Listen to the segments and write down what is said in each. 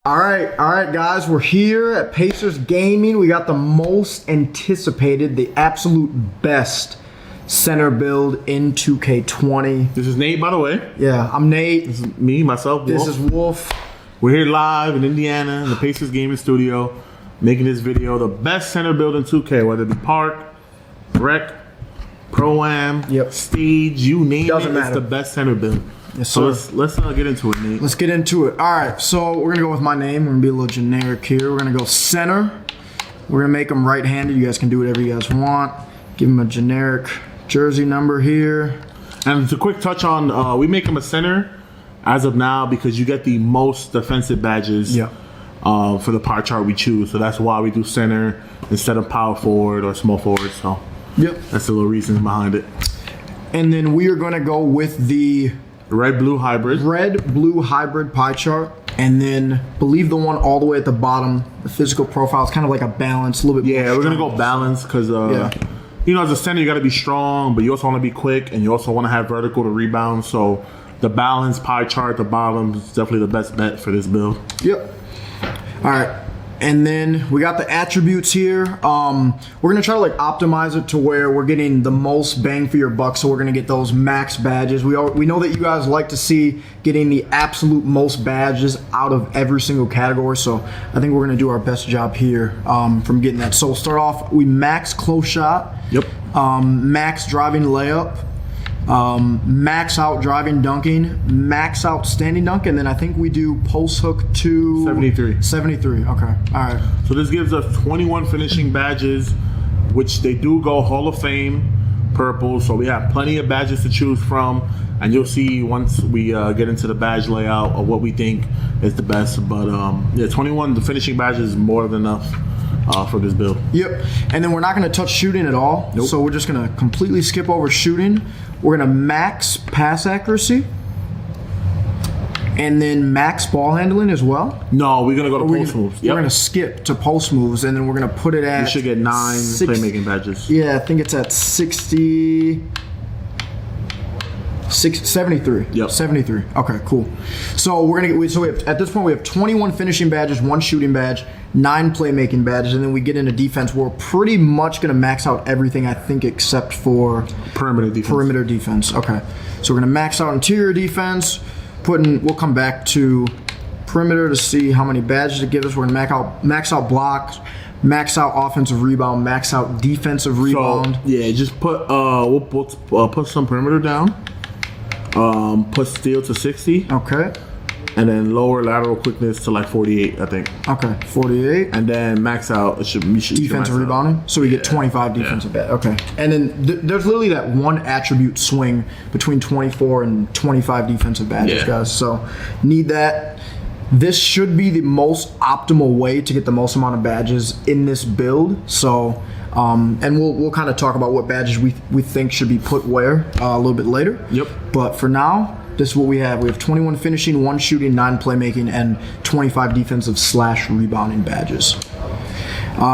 All right, guys. We're here at Pacers Gaming. We got the most anticipated, the absolute best center build in 2K20. This is Nate, by the way. Yeah, I'm Nate. This is me, myself, Wolf. This is Wolf. We're here live in Indiana in the Pacers Gaming Studio, making this video the best center build in 2K, whether it be Park, Rec, ProAm, Stage, you name it. Doesn't matter. It's the best center build. Yes, so sir. let's get into it, Nate. Let's get into it. All right, so we're gonna go with my name. We're gonna be a little generic here. We're gonna go center. We're gonna make them right-handed. You guys can do whatever you guys want. Give them a generic jersey number here. And it's a quick touch on, we make him a center as of now because you get the most defensive badges for the pie chart we choose. So that's why we do center instead of power forward or small forward. So that's the little reason behind it. And then we are gonna go with the red-blue hybrid pie chart, and then believe the one all the way at the bottom, the physical profile is kind of like a balance, a little bit more we're going to go balance because, you know, as a center, you got to be strong, but you also want to be quick, and you also want to have vertical to rebound. So the balance pie chart at the bottom is definitely the best bet for this build. Yep. All right. And then we got the attributes here. We're gonna try to like optimize it to where we're getting the most bang for your buck. So we're gonna get those max badges. We know that you guys like to see getting the absolute most badges out of every single category. So I think we're gonna do our best job here from getting that. So we'll start off. We max close shot. Yep. Max driving layup. Max out driving dunking, max out standing dunk, and then I think we do post hook to 73. Okay, all right. So this gives us 21 finishing badges, which they do go Hall of Fame purple. So we have plenty of badges to choose from, and you'll see once we get into the badge layout of what we think is the best. But 21 the finishing badges is more than enough for this build. Yep. And then we're not going to touch shooting at all. Nope. So we're just going to completely skip over shooting. We're going to max pass accuracy. And then max ball handling as well. No, we're going to go to post moves. We're going to skip to post moves, and then we're going to put it at... You should get 9 playmaking badges. Yeah, I think it's at 73. Yep. 73. Okay, cool. So we're gonna get. So we have, at this point we have 21 finishing badges, 1 shooting badge, 9 playmaking badges, and then we get into defense. We're pretty much gonna max out everything, I think, except for perimeter defense. Okay. So we're gonna max out interior defense. We'll come back to perimeter to see how many badges it gives us. We're gonna max out blocks. Max out offensive rebound, max out defensive rebound. So, just put we'll put some perimeter down. Put steal to 60. Okay. And then lower lateral quickness to like 48, I think. Okay, 48. And then max out. Defensive rebounding. So we get 25 defensive bad. Okay. And then there's literally that one attribute swing between 24 and 25 defensive badges, guys. So need that. This should be the most optimal way to get the most amount of badges in this build. So, and we'll kind of talk about what badges we think should be put where a little bit later. Yep. But for now, this is what we have. We have 21 finishing, 1 shooting, 9 playmaking, and 25 defensive / rebounding badges.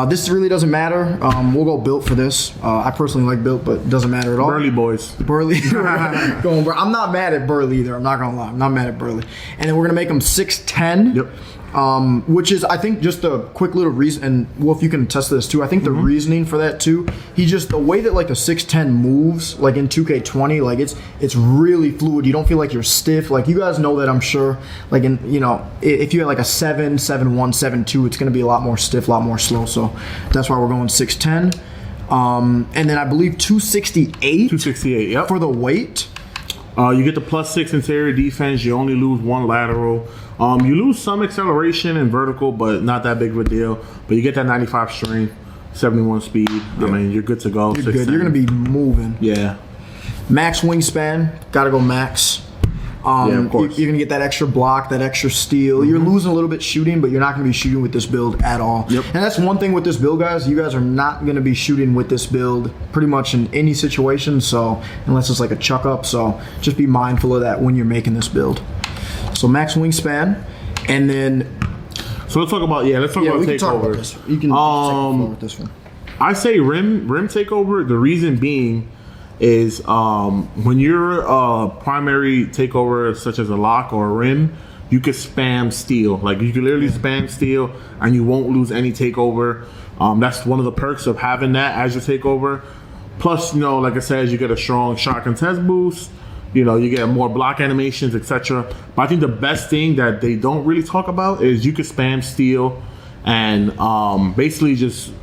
This really doesn't matter. We'll go built for this. I personally like built, but it doesn't matter at all. Burley boys. Burley. I'm not mad at Burley either. I'm not going to lie. I'm not mad at Burley. And then we're going to make him 6'10". Yep. Which is, I think, just a quick little reason, and Wolf, you can attest to this too. I think the reasoning for that too, the way that like a 6'10" moves, like in 2K20, like it's really fluid. You don't feel like you're stiff. Like you guys know that, I'm sure. Like if you had like a 7'1", 7'2", it's going to be a lot more stiff, a lot more slow. So that's why we're going 6'10". And then I believe 268. 268. Yep. For the weight. You get the +6 interior defense. You only lose 1 lateral. You lose some acceleration and vertical, but not that big of a deal. But you get that 95 strength, 71 speed. Yeah. I mean, you're good to go. You're good. You're going to be moving. Yeah. Max wingspan. Got to go max. Of course. You're going to get that extra block, that extra steal. You're losing a little bit shooting, but you're not going to be shooting with this build at all. Yep. And that's one thing with this build, guys. You guys are not going to be shooting with this build pretty much in any situation, so unless it's like a chuck up. So just be mindful of that when you're making this build. So max wingspan, and then... So let's talk about, let's talk about takeover. Talk about this. You can take it with this one. I say rim takeover. The reason being is when you're a primary takeover such as a lock or a rim, you could spam steal. Like you could literally spam steal, and you won't lose any takeover. That's one of the perks of having that as your takeover. Plus, you know, like I said, you get a strong shot contest boost. You know, you get more block animations, etc. But I think the best thing that they don't really talk about is you could spam steal and basically just,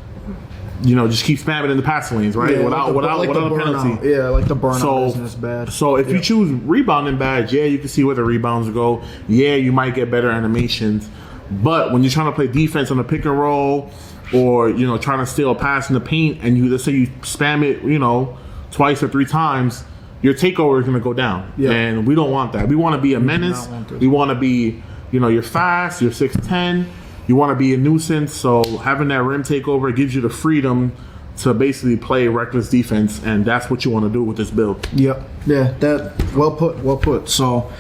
you know, just keep spamming in the passing lanes, right? Yeah, without a penalty. Yeah, like the burnout isn't as bad. So if you choose rebounding badge, yeah, you can see where the rebounds go. Yeah, you might get better animations. But when you're trying to play defense on a pick and roll, or, you know, trying to steal a pass in the paint, and let's say you spam it, you know, twice or 3 times, your takeover is going to go down. Yeah. And we don't want that. We want to be a menace. We want to be, you know, you're fast, you're 6'10", you want to be a nuisance. So having that rim takeover gives you the freedom to basically play reckless defense, and that's what you want to do with this build. Yep. Yeah, that well put. So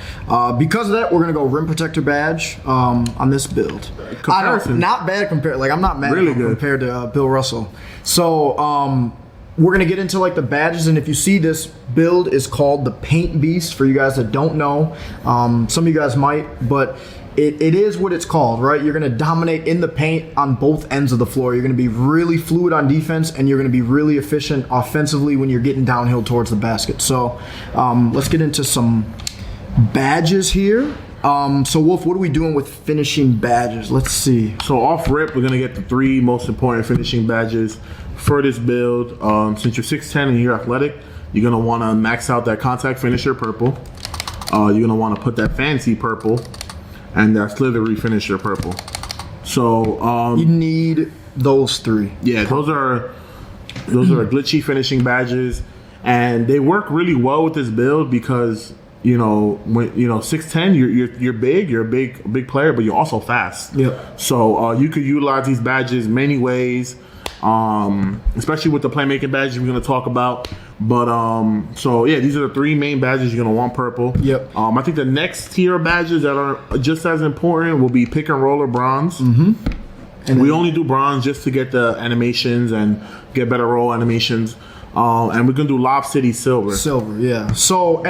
because of that, we're gonna go rim protector badge on this build. Comparison. Not bad compared. Like I'm not mad really good compared to Bill Russell. So we're gonna get into like the badges, and if you see, this build is called the Paint Beast. For you guys that don't know, some of you guys might, but it is what it's called, right? You're going to dominate in the paint on both ends of the floor. You're going to be really fluid on defense, and you're going to be really efficient offensively when you're getting downhill towards the basket. So let's get into some badges here. So Wolf, what are we doing with finishing badges? Let's see. So off rip, we're going to get the 3 most important finishing badges for this build. Since you're 6'10" and you're athletic, you're going to want to max out that contact finisher purple. You're going to want to put that fancy purple and that slithery finisher purple. So you need those 3. Yeah, those are glitchy finishing badges, and they work really well with this build because, you know, when 6'10", you're big, you're a big player, but you're also fast. Yeah. So you could utilize these badges many ways, especially with the playmaking badges we're going to talk about. But so yeah, these are the 3 main badges you're going to want purple. Yep. I think the next tier of badges that are just as important will be pick and roll or bronze. Mm-hmm. And we only do bronze just to get the animations and get better roll animations. And we're gonna do Lob City silver. Silver, yeah. So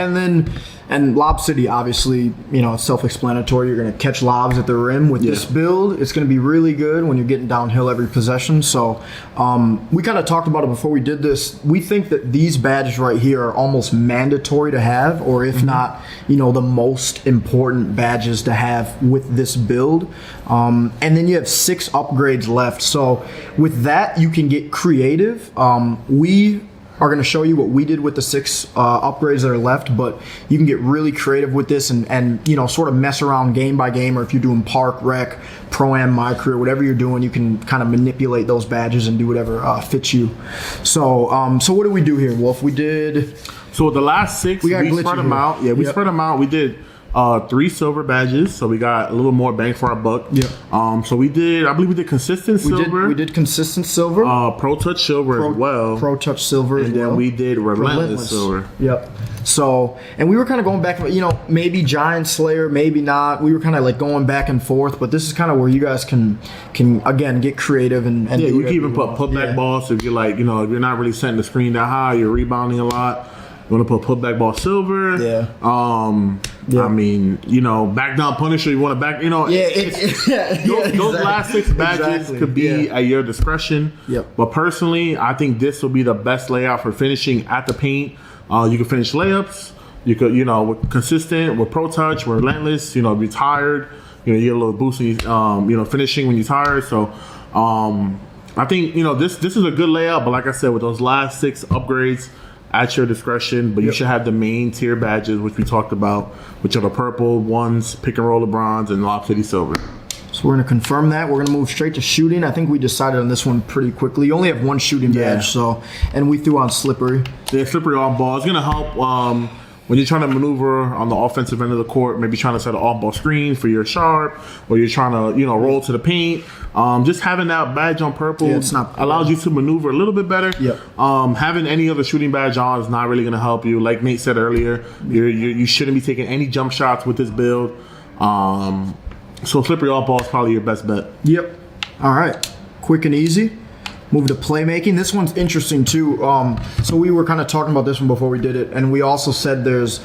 and Lob City, obviously, you know, it's self-explanatory. You're gonna catch lobs at the rim with this build. It's gonna be really good when you're getting downhill every possession. So we kind of talked about it before we did this. We think that these badges right here are almost mandatory to have, or if not, you know, the most important badges to have with this build. And then you have 6 upgrades left. So with that, you can get creative. We are going to show you what we did with the 6 upgrades that are left, but you can get really creative with this and you know, sort of mess around game by game, or if you're doing park, rec, ProAm, my career, whatever you're doing, you can kind of manipulate those badges and do whatever fits you. So so what did we do here, Wolf? We did, so the last 6 we spread them out. Yeah, we spread them out. We did 3 silver badges, so we got a little more bang for our buck. Yeah. So we did, I believe we did consistent silver. We did consistent silver. Pro touch silver as well. Pro touch silver as well. And then we did relentless silver. Yep. So, and we were kind of going back, you know, maybe Giant Slayer, maybe not. We were kind of like going back and forth, but this is kind of where you guys can again get creative and yeah, you can even put putback balls if you're like, you know, if you're not really setting the screen that high, you're rebounding a lot. You want to put putback ball silver. Yeah. I mean, you know, back down Punisher. You want to back, you know. Yeah. Those last 6 badges could be at your discretion. Yep. But personally, I think this will be the best layout for finishing at the paint. You can finish layups. You could, you know, with consistent, with pro touch, with relentless. You know, be tired. You know, you get a little boost in, you know, finishing when you're tired. So, I think, you know, this is a good layout. But like I said, with those last 6 upgrades, at your discretion, but you should have the main tier badges, which we talked about, which are the purple ones, pick and roll of bronze, and Lob City silver. So we're going to confirm that. We're going to move straight to shooting. I think we decided on this one pretty quickly. You only have 1 shooting badge, so, and we threw on slippery. Yeah, slippery on ball. It's going to help when you're trying to maneuver on the offensive end of the court, maybe trying to set an off-ball screen for your sharp, or you're trying to, you know, roll to the paint. Just having that badge on purple allows you to maneuver a little bit better. Yep. Having any other shooting badge on is not really going to help you. Like Nate said earlier, you shouldn't be taking any jump shots with this build. So slippery off ball is probably your best bet. Yep. All right. Quick and easy. Move to playmaking. This one's interesting too. So we were kind of talking about this one before we did it, and we also said there's,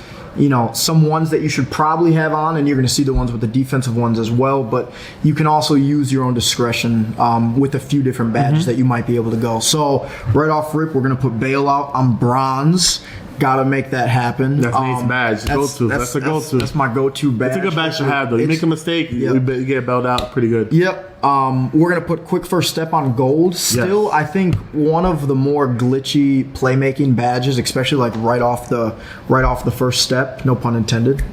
some ones that you should probably have on, and you're going to see the ones with the defensive ones as well. But you can also use your own discretion with a few different badges that you might be able to go. So right off rip, we're going to put bailout on bronze. Got to make that happen. That's Nate's badge. That's a go-to. That's my go-to badge. It's a good badge to have, though. You make a mistake, you get bailed out pretty good. Yep. We're going to put quick first step on gold. Still, I think one of the more glitchy playmaking badges, especially like right off the first step, no pun intended.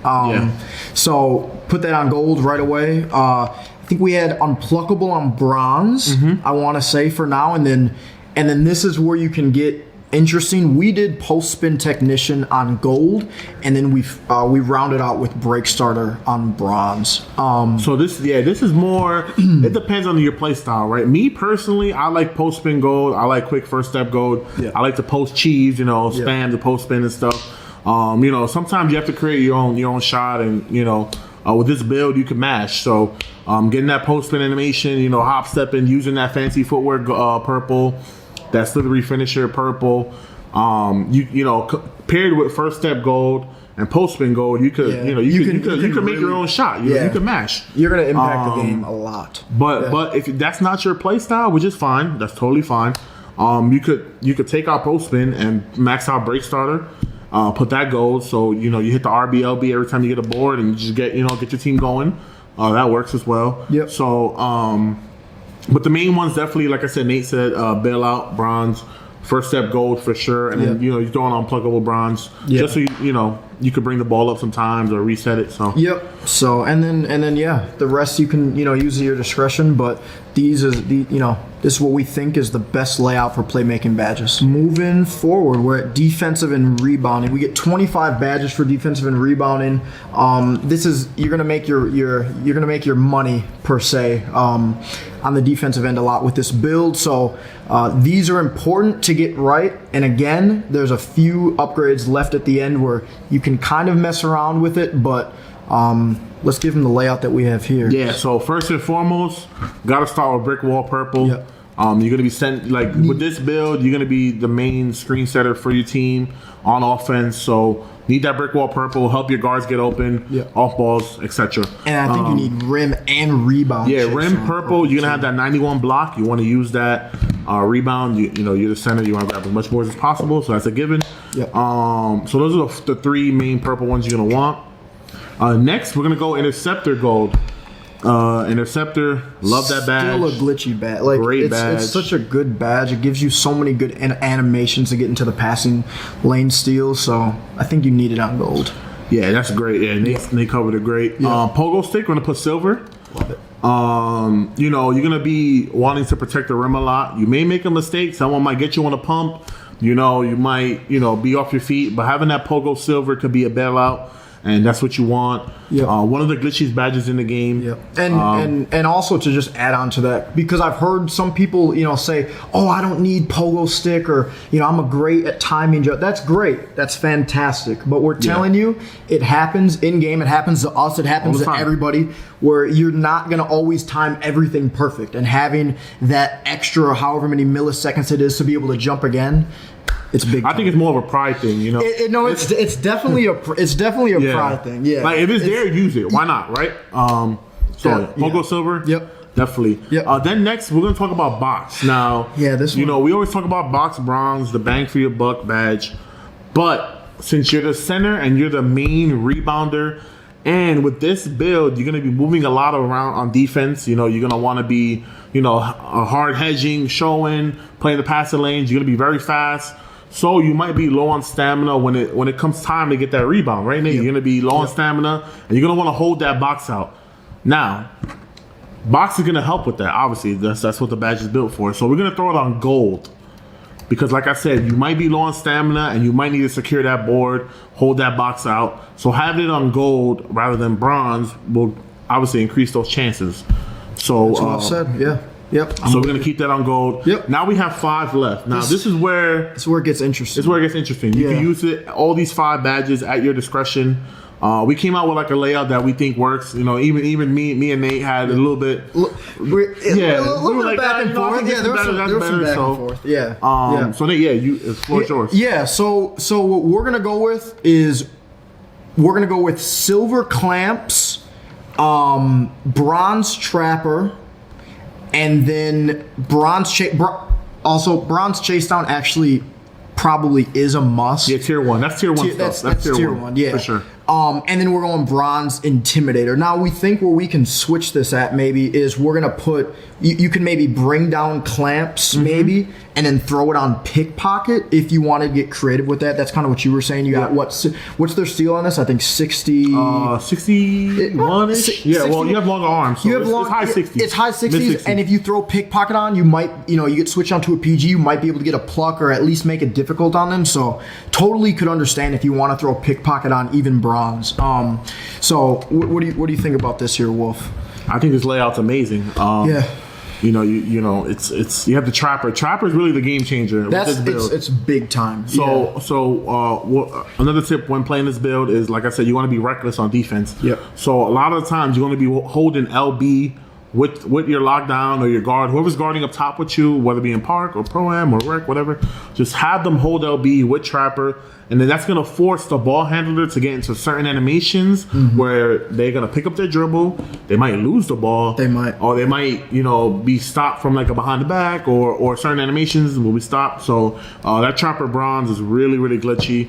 So put that on gold right away. I think we had unpluckable on bronze, I want to say for now. And then this is where you can get interesting. We did post spin technician on gold, and then we rounded out with break starter on bronze. So this is more. It depends on your play style, right? Me personally, I like post spin gold. I like quick first step gold. I like to post cheese, spam the post spin and stuff. Sometimes you have to create your own shot, and with this build you can mash. So getting that post spin animation, hop stepping, using that fancy footwear purple. That slithery finisher purple, paired with first step gold and post spin gold, you could make your own shot. You can mash. You're gonna impact the game a lot. But if that's not your play style, which is fine, that's totally fine. You could take out post spin and max out break starter, put that gold. So you hit the RBLB every time you get a board, and you just get your team going. That works as well. Yep. So. But the main ones definitely, like I said, Nate said, bailout, bronze, first step gold for sure, and then you're throwing on unpluckable bronze just so you could bring the ball up sometimes or reset it. So So and then the rest you can use at your discretion, but this is what we think is the best layout for playmaking badges. Moving forward, we're at defensive and rebounding. We get 25 badges for defensive and rebounding. You're gonna make your money per se on the defensive end a lot with this build. So these are important to get right. And again, there's a few upgrades left at the end where you can kind of mess around with it, but let's give them the layout that we have here. Yeah, so first and foremost, gotta start with brick wall purple. You're gonna be sent with this build, you're gonna be the main screen setter for your team on offense. So need that brick wall purple, help your guards get open, off balls, etc. And I think you need rim and rebound. Yeah, rim purple, you're gonna have that 91 block. You want to use that rebound. You're the center. You want to grab as much boards as possible. So that's a given. So those are the three main purple ones you're gonna want. Next, we're gonna go interceptor gold. Interceptor, love that badge. Still a glitchy badge. Great badge. It's such a good badge. It gives you so many good animations to get into the passing lane steals. So I think you need it on gold. Yeah, that's great. Yeah, they covered it great. Pogo stick, we're gonna put silver. Love it. You're gonna be wanting to protect the rim a lot. You may make a mistake. Someone might get you on a pump. You might be off your feet. But having that Pogo silver could be a bailout. And that's what you want. One of the glitchiest badges in the game. And also to just add on to that, because I've heard some people, say, "Oh, I don't need pogo stick," or "I'm a great at timing." That's great. That's fantastic. But we're telling you, it happens in game. It happens to us. It happens to everybody. Where you're not gonna always time everything perfect, and having that extra however many milliseconds it is to be able to jump again. It's big. I think it's more of a pride thing, It's definitely a pride thing. Yeah. Like if it's there, use it. Why not, right? Pogo silver. Definitely. Then next, we're gonna talk about box. Now, this we always talk about box bronze, the bang for your buck badge, but since you're the center and you're the main rebounder, and with this build, you're gonna be moving a lot around on defense. You're gonna want to be, hard hedging, showing, playing the passing lanes. You're gonna be very fast. So you might be low on stamina when it comes time to get that rebound, right, Nate? You're going to be low on stamina, and you're going to want to hold that box out. Now, box is going to help with that. Obviously, that's what the badge is built for. So we're going to throw it on gold. Because like I said, you might be low on stamina, and you might need to secure that board, hold that box out. So having it on gold rather than bronze will obviously increase those chances. So that's what I've said, So we're going to keep that on gold. Now we have 5 left. Now this is where it gets interesting. You can use it, all these 5 badges at your discretion. We came out with a layout that we think works. Even me and Nate had a little bit. A little bit back and forth. There was some back and forth. So Nate, the floor is yours. So what we're gonna go with is we're going to go with silver clamps, bronze trapper, and then bronze chase down actually probably is a must. Yeah, tier 1. That's tier 1 stuff. That's tier 1, yeah. For sure. And then we're going bronze intimidator. Now we think where we can switch this at maybe is we're gonna put you can maybe bring down clamps maybe and then throw it on pickpocket if you want to get creative with that. That's kind of what you were saying. You got what's their steal on this? I think 60 61ish. Yeah, well you have longer arms, so it's high 60s. It's high 60s, and if you throw pickpocket on, you might you get switched onto a PG, you might be able to get a pluck or at least make it difficult on them. So totally could understand if you want to throw pickpocket on even bronze. So what do you think about this here, Wolf? I think this layout's amazing. It's you have the trapper. Trapper is really the game changer. That's with this build. It's big time. Another tip when playing this build is, like I said, you want to be reckless on defense. Yep. So a lot of the times you're going to be holding LB with your lockdown or your guard, whoever's guarding up top with you, whether it be in park or pro-am or rec, whatever, just have them hold LB with trapper, and then that's going to force the ball handler to get into certain animations where they're going to pick up their dribble, they might lose the ball, they might be stopped from like a behind the back or certain animations will be stopped. So that trapper bronze is really, really glitchy.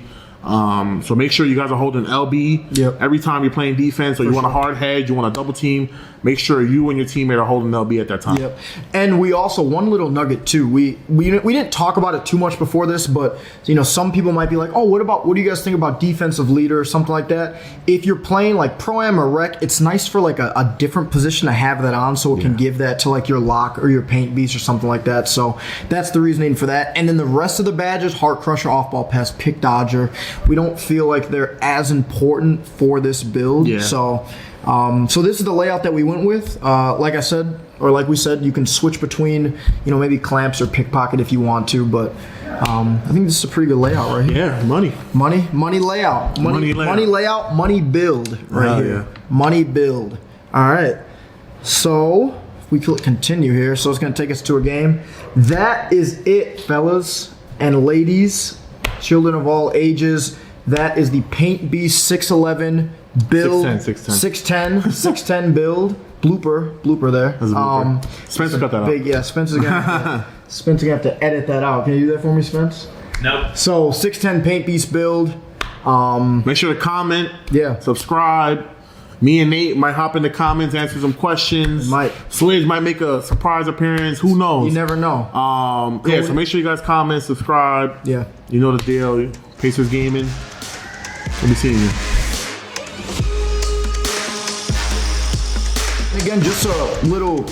So make sure you guys are holding LB every time you're playing defense, or you want a hard hedge, you want a double team. Make sure you and your teammate are holding LB at that time. Yep. And we also, one little nugget too, we didn't talk about it too much before this, but some people might be like, oh, what do you guys think about defensive leader or something like that? If you're playing like pro-am or rec, it's nice for like a different position to have that on, so it can give that to like your lock or your paint beast or something like that. So that's the reasoning for that. And then the rest of the badges, heart crusher, off ball pass, pick dodger, we don't feel like they're as important for this build. Yeah. So this is the layout that we went with. Like we said, you can switch between, maybe clamps or pickpocket if you want to, but I think this is a pretty good layout right here. Yeah, money layout, money layout, money build right here. Yeah. Money build. All right. So if we click continue here, so it's going to take us to a game. That is it, fellas and ladies, children of all ages. That is the Paint Beast 611 build. 610 build. Blooper there. That's a blooper. Spencer cut that out. Spencer's gonna have to edit that out. Can you do that for me, Spence? Nope. So 610 Paint Beast build. Make sure to comment. Yeah. Subscribe. Me and Nate might hop in the comments, answer some questions. Swidge might make a surprise appearance. Who knows? You never know. So make sure you guys comment, subscribe. Yeah. You know the deal. Pacers Gaming. We'll be seeing you. Again, just a little.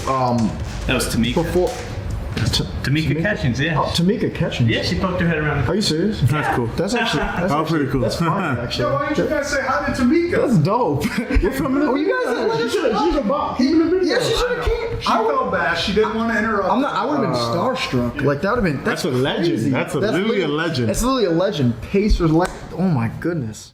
That was Tamika. Tamika Catchings, yeah. Oh, Tamika Catchings. Yeah, she poked her head around. Are you serious? That's cool. That's pretty cool. That's fine, actually. Yo, why didn't you guys say hi to Tamika? That's dope. We're filming the you guys she's a bop. Yeah, she should have came. She felt bad. She didn't want to interrupt. I would have been starstruck. Like, that would have been. That's a legend. That's literally a legend. That's literally a legend. Pacers legend. Oh my goodness.